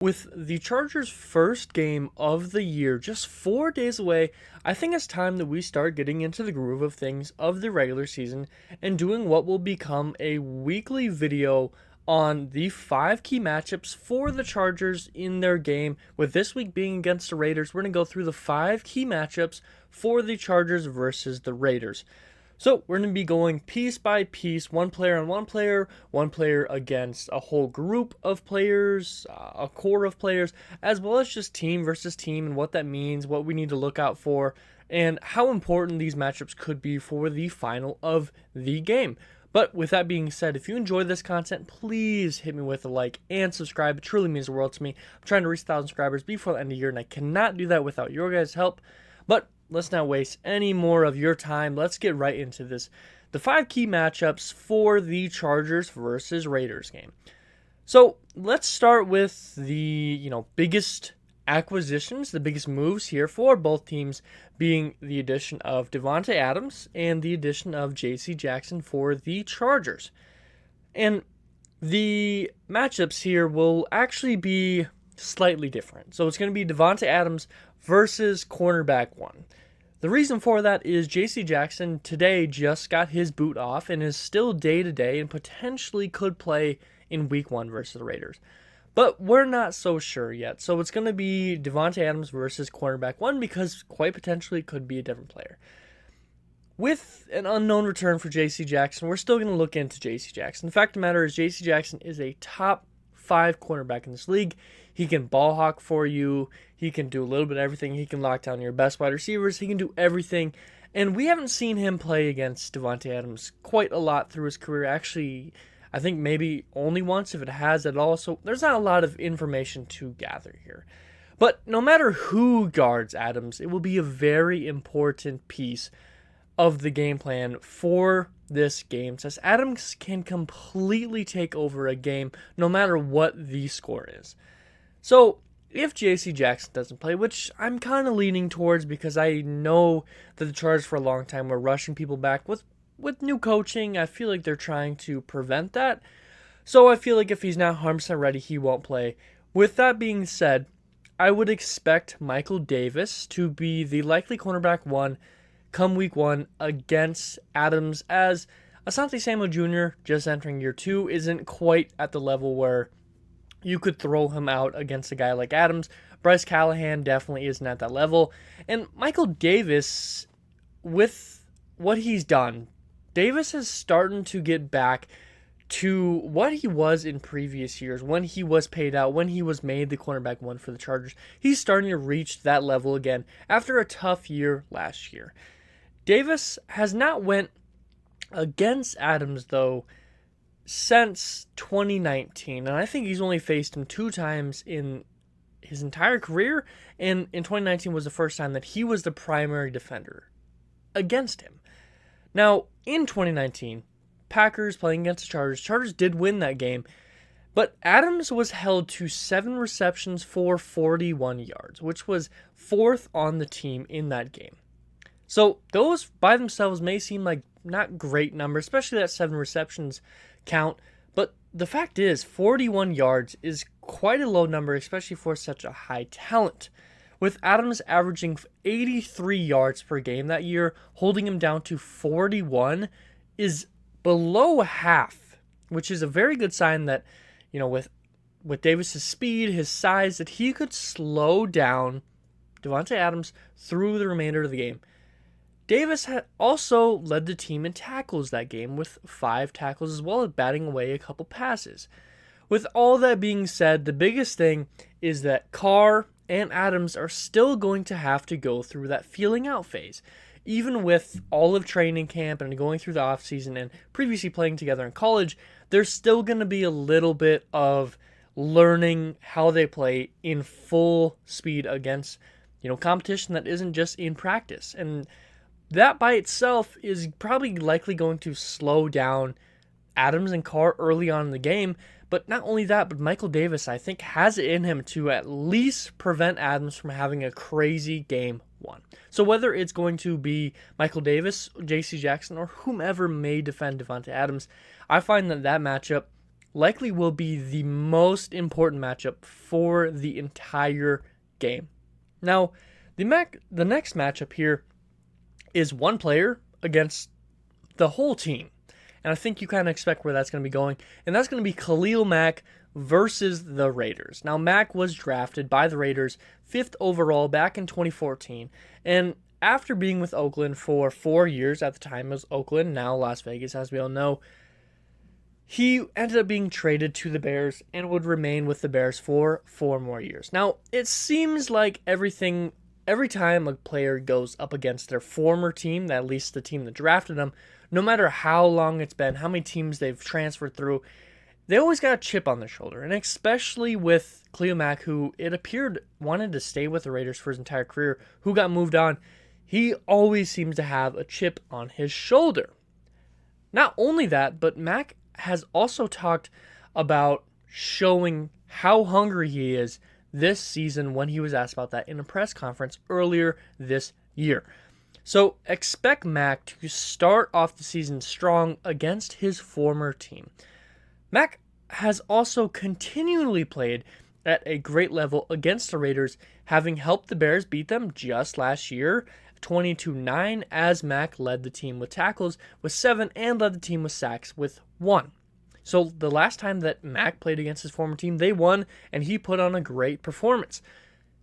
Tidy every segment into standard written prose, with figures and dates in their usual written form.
With the Chargers' first game of the year just 4 days away, I think it's time that we start getting into the groove of things of the regular season and doing what will become a weekly video on the 5 key matchups for the Chargers in their game. With this week being against the Raiders, we're going to go through the 5 key matchups for the Chargers versus the Raiders. So we're going to be going piece by piece, one player on one player against a whole group of players, a core of players, as well as just team versus team and what that means, what we need to look out for, and how important these matchups could be for the final of the game. But with that being said, if you enjoy this content, please hit me with a like and subscribe. It truly means the world to me. I'm trying to reach 1,000 subscribers before the end of the year, and I cannot do that without your guys' help. But let's not waste any more of your time. Let's get right into this. The 5 key matchups for the Chargers versus Raiders game. So let's start with the biggest acquisitions, the biggest moves here for both teams being the addition of Davante Adams and the addition of J.C. Jackson for the Chargers. And the matchups here will actually be slightly different. So it's going to be Davante Adams versus cornerback 1. The reason for that is J.C. Jackson today just got his boot off and is still day-to-day and potentially could play in Week 1 versus the Raiders. But we're not so sure yet. So it's going to be Davante Adams versus cornerback 1 because quite potentially it could be a different player. With an unknown return for J.C. Jackson, we're still going to look into J.C. Jackson. The fact of the matter is J.C. Jackson is a top 5 cornerback in this league. He can ball hawk for you. He can do a little bit of everything. He can lock down your best wide receivers. He can do everything. And we haven't seen him play against Davante Adams quite a lot through his career. Actually, I think maybe only once, if it has at all. So there's not a lot of information to gather here. But no matter who guards Adams, it will be a very important piece of the game plan for this game, since Adams can completely take over a game no matter what the score is. So if J.C. Jackson doesn't play, which I'm kind of leaning towards because I know that the Chargers for a long time were rushing people back with new coaching, I feel like they're trying to prevent that. So I feel like if he's not 100% ready, he won't play. With that being said, I would expect Michael Davis to be the likely cornerback 1 come Week 1 against Adams, as Asante Samuel Jr., just entering year 2, isn't quite at the level where you could throw him out against a guy like Adams. Bryce Callahan definitely isn't at that level. And Michael Davis, with what he's done, Davis is starting to get back to what he was in previous years when he was paid out, when he was made the cornerback 1 for the Chargers. He's starting to reach that level again after a tough year last year. Davis has not went against Adams, though, since 2019, and I think he's only faced him 2 times in his entire career, and in 2019 was the first time that he was the primary defender against him. Now, in 2019, Packers playing against the Chargers did win that game, but Adams was held to 7 receptions for 41 yards, which was 4th on the team in that game. So those by themselves may seem like not great numbers, especially that 7 receptions count, but the fact is 41 yards is quite a low number, especially for such a high talent. With Adams averaging 83 yards per game that year, holding him down to 41 is below half, which is a very good sign that, with Davis's speed, his size, that he could slow down Davante Adams through the remainder of the game. Davis had also led the team in tackles that game with 5 tackles, as well as batting away a couple passes. With all that being said, the biggest thing is that Carr and Adams are still going to have to go through that feeling out phase. Even with all of training camp and going through the offseason and previously playing together in college, there's still going to be a little bit of learning how they play in full speed against, competition that isn't just in practice. And that by itself is probably likely going to slow down Adams and Carr early on in the game. But not only that, but Michael Davis, I think, has it in him to at least prevent Adams from having a crazy game 1. So whether it's going to be Michael Davis, J.C. Jackson, or whomever may defend Davante Adams, I find that matchup likely will be the most important matchup for the entire game. Now, the next matchup here is one player against the whole team. And I think you kind of expect where that's going to be going. And that's going to be Khalil Mack versus the Raiders. Now, Mack was drafted by the Raiders 5th overall back in 2014. And after being with Oakland for 4 years, at the time it was Oakland, now Las Vegas, as we all know, he ended up being traded to the Bears and would remain with the Bears for 4 more years. Now, it seems like every time a player goes up against their former team, at least the team that drafted them, no matter how long it's been, how many teams they've transferred through, they always got a chip on their shoulder. And especially with Khalil Mack, who it appeared wanted to stay with the Raiders for his entire career, who got moved on, he always seems to have a chip on his shoulder. Not only that, but Mack has also talked about showing how hungry he is this season when he was asked about that in a press conference earlier this year. So expect Mack to start off the season strong against his former team. Mack has also continually played at a great level against the Raiders, having helped the Bears beat them just last year, 20-9, as Mack led the team with tackles with 7 and led the team with sacks with 1. So the last time that Mack played against his former team, they won, and he put on a great performance.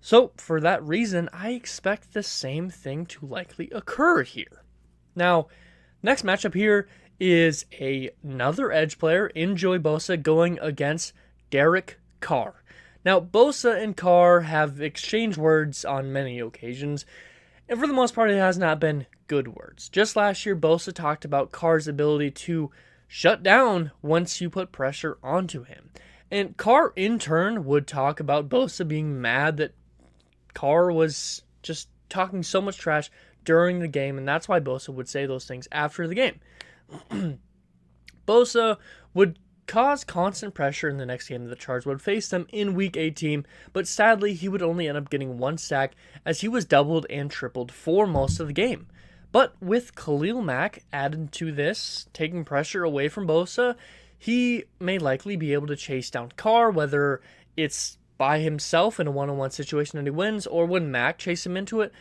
So for that reason, I expect the same thing to likely occur here. Now, next matchup here is another edge player in Joey Bosa going against Derek Carr. Now, Bosa and Carr have exchanged words on many occasions, and for the most part, it has not been good words. Just last year, Bosa talked about Carr's ability to shut down once you put pressure onto him. And Carr, in turn, would talk about Bosa being mad that Carr was just talking so much trash during the game, and that's why Bosa would say those things after the game. Bosa would cause constant pressure in the next game that the Chargers would face them in Week 18, but sadly, he would only end up getting 1 sack as he was doubled and tripled for most of the game. But with Khalil Mack added to this, taking pressure away from Bosa, he may likely be able to chase down Carr, whether it's by himself in a one-on-one situation and he wins, or when Mack chase him into it.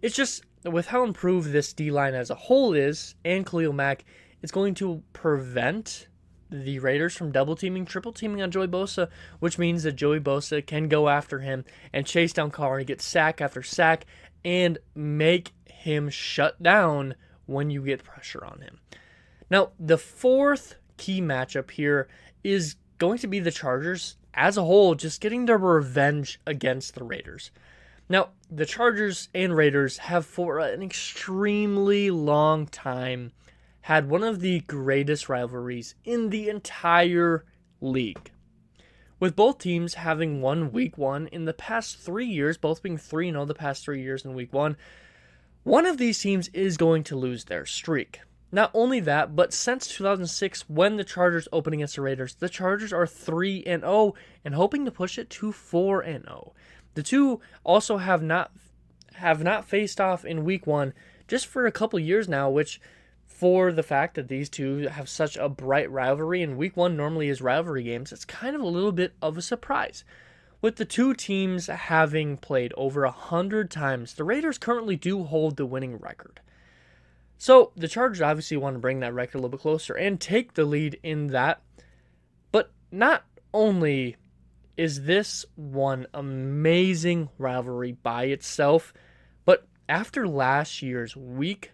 It's just, with how improved this D-line as a whole is, and Khalil Mack, it's going to prevent the Raiders from double-teaming, triple-teaming on Joey Bosa, which means that Joey Bosa can go after him and chase down Carr and get sack after sack and make him shut down when you get pressure on him. Now, the fourth key matchup here is going to be the Chargers as a whole just getting their revenge against the Raiders. Now, the Chargers and Raiders have for an extremely long time had one of the greatest rivalries in the entire league. With both teams having won Week 1 in the past 3 years, both being 3-0 the past 3 years in Week 1, one of these teams is going to lose their streak. Not only that, but since 2006, when the Chargers opened against the Raiders, the Chargers are 3-0 and hoping to push it to 4-0. The two also have not faced off in Week 1 just for a couple years now, which, for the fact that these two have such a bright rivalry, and Week 1 normally is rivalry games, it's kind of a little bit of a surprise. With the two teams having played over 100 times, the Raiders currently do hold the winning record. So the Chargers obviously want to bring that record a little bit closer and take the lead in that. But not only is this one amazing rivalry by itself, but after last year's Week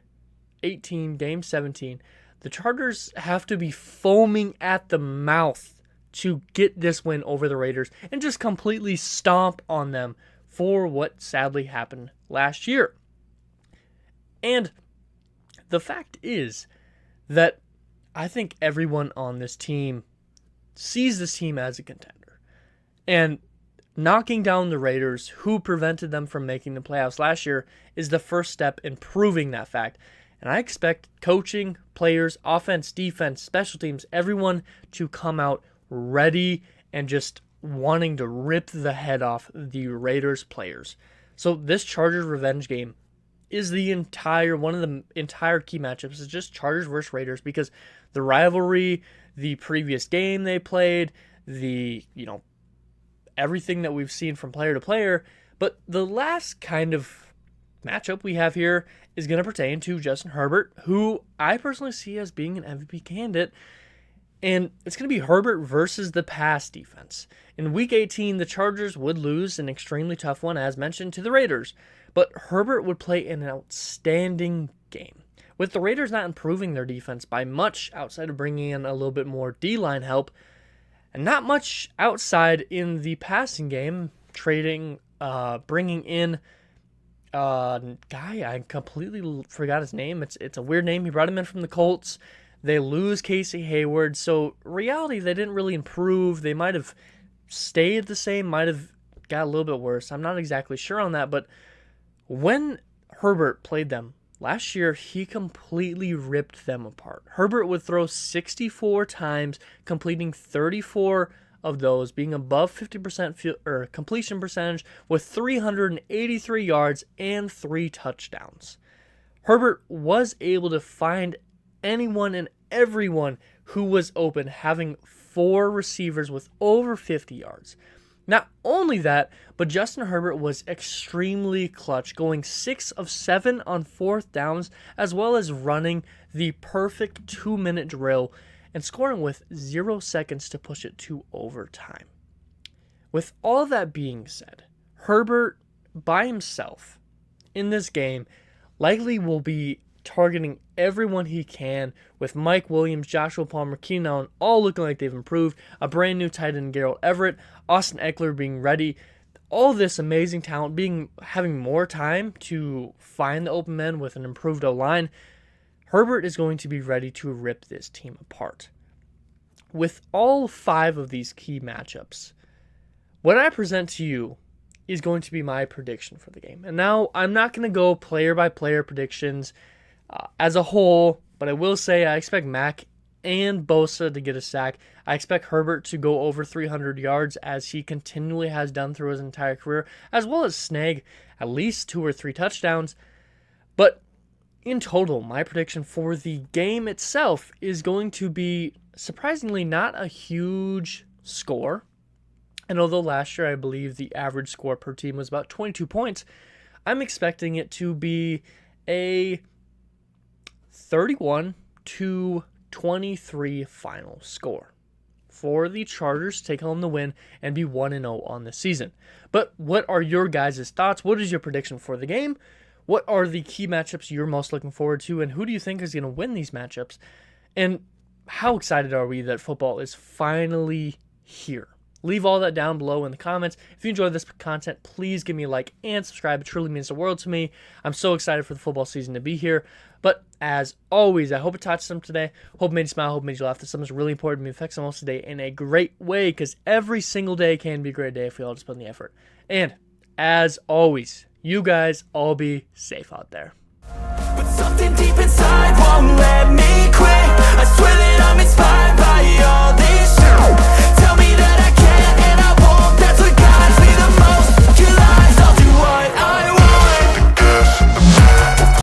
18, Game 17, the Chargers have to be foaming at the mouth to get this win over the Raiders and just completely stomp on them for what sadly happened last year. And the fact is that I think everyone on this team sees this team as a contender. And knocking down the Raiders, who prevented them from making the playoffs last year, is the first step in proving that fact. And I expect coaching, players, offense, defense, special teams, everyone to come out ready and just wanting to rip the head off the Raiders players. So this Chargers revenge game is one of the entire key matchups is just Chargers versus Raiders, because the rivalry, the previous game they played, everything that we've seen from player to player. But the last kind of matchup we have here is going to pertain to Justin Herbert, who I personally see as being an MVP candidate. And it's going to be Herbert versus the pass defense. In Week 18, the Chargers would lose an extremely tough one, as mentioned, to the Raiders. But Herbert would play an outstanding game. With the Raiders not improving their defense by much outside of bringing in a little bit more D-line help, and not much outside in the passing game, bringing in a guy, I completely forgot his name. It's a weird name. He brought him in from the Colts. They lose Casey Hayward. So, reality, they didn't really improve. They might have stayed the same, might have got a little bit worse. I'm not exactly sure on that. But when Herbert played them last year, he completely ripped them apart. Herbert would throw 64 times, completing 34 of those, being above 50% completion percentage, with 383 yards and 3 touchdowns. Herbert was able to find anyone and everyone who was open, having 4 receivers with over 50 yards. Not only that, but Justin Herbert was extremely clutch, going 6 of 7 on 4th downs, as well as running the perfect 2-minute drill and scoring with 0 seconds to push it to overtime. With all that being said, Herbert by himself in this game likely will be targeting everyone he can, with Mike Williams, Joshua Palmer, Keenan Allen all looking like they've improved, a brand new tight end, Gerald Everett, Austin Eckler being ready, all this amazing talent having more time to find the open men with an improved O-line. Herbert is going to be ready to rip this team apart. With all 5 of these key matchups, what I present to you is going to be my prediction for the game. And now I'm not going to go player by player predictions as a whole, but I will say I expect Mack and Bosa to get a sack. I expect Herbert to go over 300 yards, as he continually has done through his entire career, as well as snag at least 2 or 3 touchdowns. But in total, my prediction for the game itself is going to be, surprisingly, not a huge score. And although last year I believe the average score per team was about 22 points, I'm expecting it to be a 31-23 final score for the Chargers to take home the win and be 1-0 on the season. But what are your guys' thoughts? What is your prediction for the game? What are the key matchups you're most looking forward to, and who do you think is going to win these matchups? And how excited are we that football is finally here? Leave all that down below in the comments. If you enjoyed this content, please give me a like and subscribe. It truly means the world to me. I'm so excited for the football season to be here. But as always, I hope it taught you something today. Hope it made you smile. Hope it made you laugh. This something's really important to me. It affects someone else today in a great way, because every single day can be a great day if we all just put in the effort. And as always, you guys all be safe out there. But something deep inside won't let me quit. I swear that